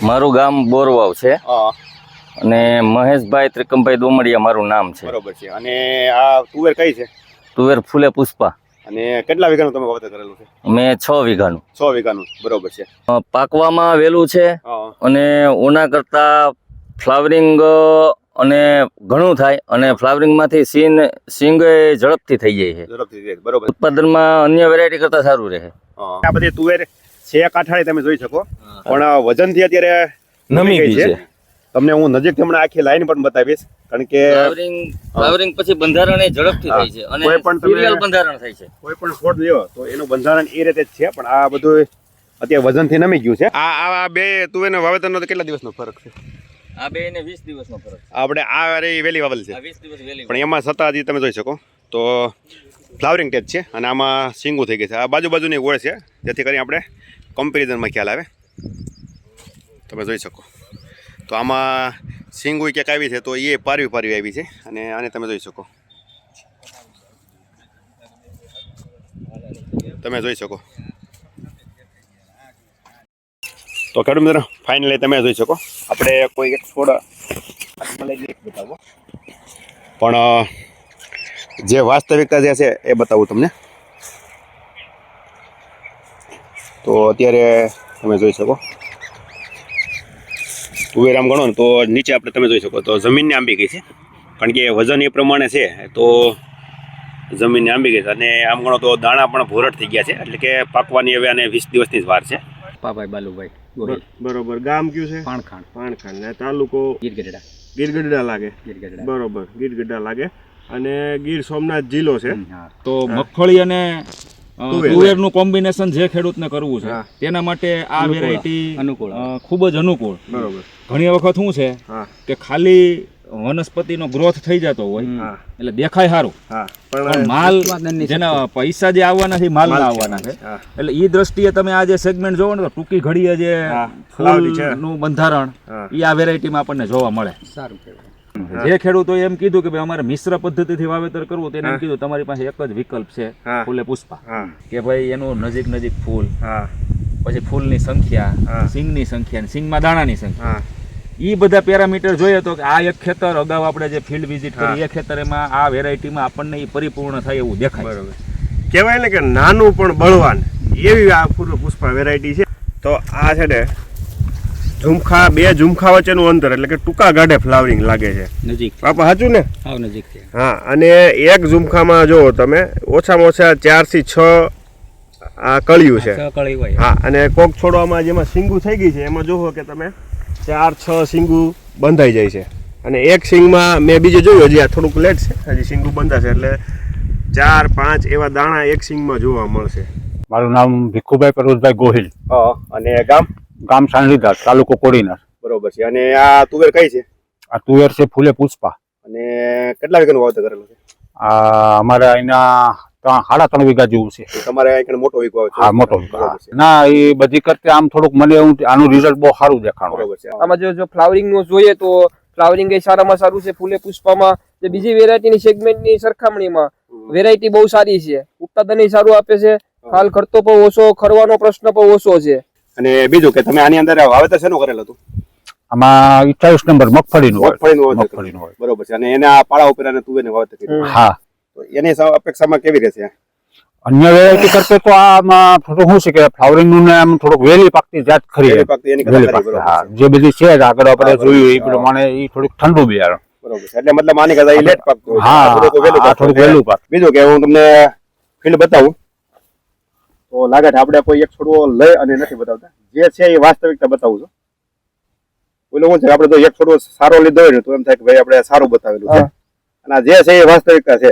મારું ગામ બોરવાવ છે હા અને મહેશભાઈ ત્રિકમભાઈ દોમડિયા મારું નામ છે. બરોબર છે. અને આ તુવેર કઈ છે? તુવેર ફૂલે પુષ્પા. અને કેટલા વીઘાનું તમે વાવેતર કરેલું છે? મેં 6 વીઘાનું. 6 વીઘાનું. બરોબર છે. પાકવામાં વેલું છે અને ઓના કરતા ફ્લાવરિંગ અને ઘણું થાય અને ફ્લાવરિંગમાંથી સિંગ ઝડપથી થઈ જાય છે. ઝડપથી થાય. બરોબર. ઉત્પાદનમાં અન્ય વેરાયટી કરતા સારું રહે. આ બધી તુવેર છે કાઠાળી તમે જોઈ શકો, પણ વજનથી અત્યારે નમી ગઈ છે. તમને હું નજીકથી હમણાં આખી લાઈન પણ બતાવીશ, કારણ કે ફ્લાવરિંગ પછી બંધારણ એ ઝડપથી થાય છે અને સિરિયલ બંધારણ થાય છે. કોઈ પણ છોડ લ્યો તો એનું બંધારણ એ રીતે જ છે, પણ આ બધું અત્યારે વજનથી નમી ગયું છે. આ બે તુવેરના વાવેતરનો તો કેટલા દિવસનો ફરક છે? આ બે ને 20 દિવસનો ફરક. આપણે આ વેલી વાવેલ છે, 20 દિવસ વેલી, પણ એમાં છતાં હજી તમે જોઈ શકો તો ફ્લાવરિંગ ટેજ છે અને આમાં સિંગું થઈ ગઈ છે. આ બાજુની ગોળ છે, જેથી કરીને આપણે કમ્પેરિઝનમાં ખ્યાલ આવે. તમે જોઈ શકો તો આમાં સિંગું ક્યાંક આવી છે, તો એ પારવી આવી છે. અને આને તમે જોઈ શકો, તમે જોઈ શકો તો ખેડૂત મિત્રો ફાઇનલી તમે જોઈ શકો આપણે કોઈ એક છોડ બતાવો, પણ જે વાસ્તવિકતા જે છે એ બતાવું તમને. તો અત્યારે તમે જોઈ શકો તુવેર આમ ગણો ને તો નીચે આપણે તમે જોઈ શકો તો જમીનને આંબી ગઈ છે, કારણ કે વજન એ પ્રમાણે છે તો જમીનને આંબી ગઈ છે. અને આમ ગણો તો દાણા પણ ભોરટ થઈ ગયા છે, એટલે કે પાકવાની હવે આને 20 દિવસની જ વાર છે. પાપાભાઈ બાલુભાઈ. બરોબર. ગામ કયું છે? પાણખાણ. ને તાલુકો ગીરગઢડા લાગે. બરોબર, ગીરગઢડા લાગે. અને ગીર સોમનાથ જિલ્લો છે. તો મગફળી અને તુવેરનું કોમ્બિનેશન જે ખેડૂતને કરવું છે તેના માટે આ વેરાયટી ખૂબ જ અનુકૂળ. બરોબર. ઘણી વખત શું છે કે ખાલી વનસ્પતિનો ગ્રોથ થઈ જતો હોય એટલે દેખાય સારું, પણ માલ જેના પૈસા જે આવવાના છે માલ ના આવવાના છે. એટલે એ દ્રષ્ટિએ તમે આ જે સેગમેન્ટ જોવો ને તો ટૂંકી ઘડીએ જે ફૂલનું બંધારણ એ આ વેરાયટીમાં આપણને જોવા મળે. સારું કહેવાય. જે ખેડૂતોએ એમ કીધું કે ભાઈ અમારે મિશ્ર પદ્ધતિથી વાવેતર કરવું, તેને એમ કીધું તમારી પાસે એક જ વિકલ્પ છે ફૂલે પુષ્પા, કે ભાઈ એનું નજીક ફૂલ, પછી ફૂલની સંખ્યા, સિંગની સંખ્યા, સિંગમાં દાણાની સંખ્યા, એ બધા પેરામીટર જોઈએ તો આ એક ખેતર અગાઉ આપણે જે ફિલ્ડ વિઝિટ કરી એ ખેતર એમાં આ વેરાયટીમાં આપણને એ પરિપૂર્ણ થાય એવું દેખાય. બરોબર. કહેવાય ને કે નાનું પણ બળવાન એવી આ ફૂલે પુષ્પા વેરાયટી છે. તો આ છે ને ઝુમખા, બે ઝુમખા વચ્ચેનું અંતર, એટલે કે ટૂંકા ગાઢે ફ્લાવરિંગ લાગે છે. નજીક પાપા સાચું ને? હા, નજીક છે. હા, અને એક ઝુમખામાં જો તમે ઓછામાં ઓછા 4 થી 6 આ કળિયું છે. હા, અને કોક છોડવામાં જેમાં સિંગુ થઈ ગઈ છે એમાં જોવો કે તમે 4-6 સિંગુ બંધાઈ જાય છે. અને એક સિંગમાં મેં બીજે જોયું, હજી આ થોડુંક લેટ છે, હજી સિંગુ બંધાશે એટલે 4-5 એવા દાણા એક સિંગમાં જોવા મળશે. મારું નામ ભીખુભાઈ પરોશભાઈ ગોહિલ. અને ગામ સાંઢીદાસ, તાલુકો કોડીનાર. બરોબર છે. અને આ તુવેર કઈ છે? આ તુવેર છે ફૂલે પુષ્પા. અને કેટલા વીઘાનું વાવેતર કરેલું છે? આ અમારે અહીંના 3.5 વીઘા જેવું છે. તમારે અહીં મોટો વીઘો છે? હા, મોટો વીઘો. ના, એ બધી કરતે આમ થોડુંક મને આનું રિઝલ્ટ બહુ સારું દેખાણું. બરોબર છે. આમાં જો ફ્લાવરિંગ નું જોઈએ તો ફ્લાવરિંગ એ સારામાં સારું છે ફૂલે પુષ્પામાં. જે બીજી વેરાયટીની સેગમેન્ટની સરખામણીમાં વેરાયટી બહુ સારી છે, ઉત્પાદન સારું આપે છે, ખાલ ખર્ચો પણ ઓછો, ખરવાનો પ્રશ્ન પણ ઓછો છે. અને બીજું કે તમે આની અંદર વાવેતર શેનું કરેલું હતું? આમાં 28 નંબર મગફળીનું હોય. બરોબર છે. અને એના પાળા ઉપર અને તુવેરનું વાવેતર કર્યું. હા. તો એની અપેક્ષામાં કેવી રહેશે? અન્ય વેરાયટી કરતે તો આમાં થોડું શું છે કે ફ્લાવરિંગ નું ને આમ થોડુંક વેલી પાકતી જાત ખરી. હા, જે બધી છે આગળ આપણે જોયું એ પ્રમાણે એ થોડુંક ઠંડુ બિયારણ. બરોબર છે. એટલે મતલબ આની કરતા લેટ પાકતું. હા, થોડુંક વહેલું પાક. બીજું કે હું તમને ફીલ્ડ બતાવું તો લાગે છે આપણે કોઈ એક છોડવો લઈ અને નથી બતાવતા, જે છે એ વાસ્તવિકતા બતાવું છું. બોલો શું છે, આપણે તો એક છોડવો સારો લીધો હોય ને તો એમ થાય કે ભાઈ આપણે સારું બતાવેલું છે, અને જે છે એ વાસ્તવિકતા છે.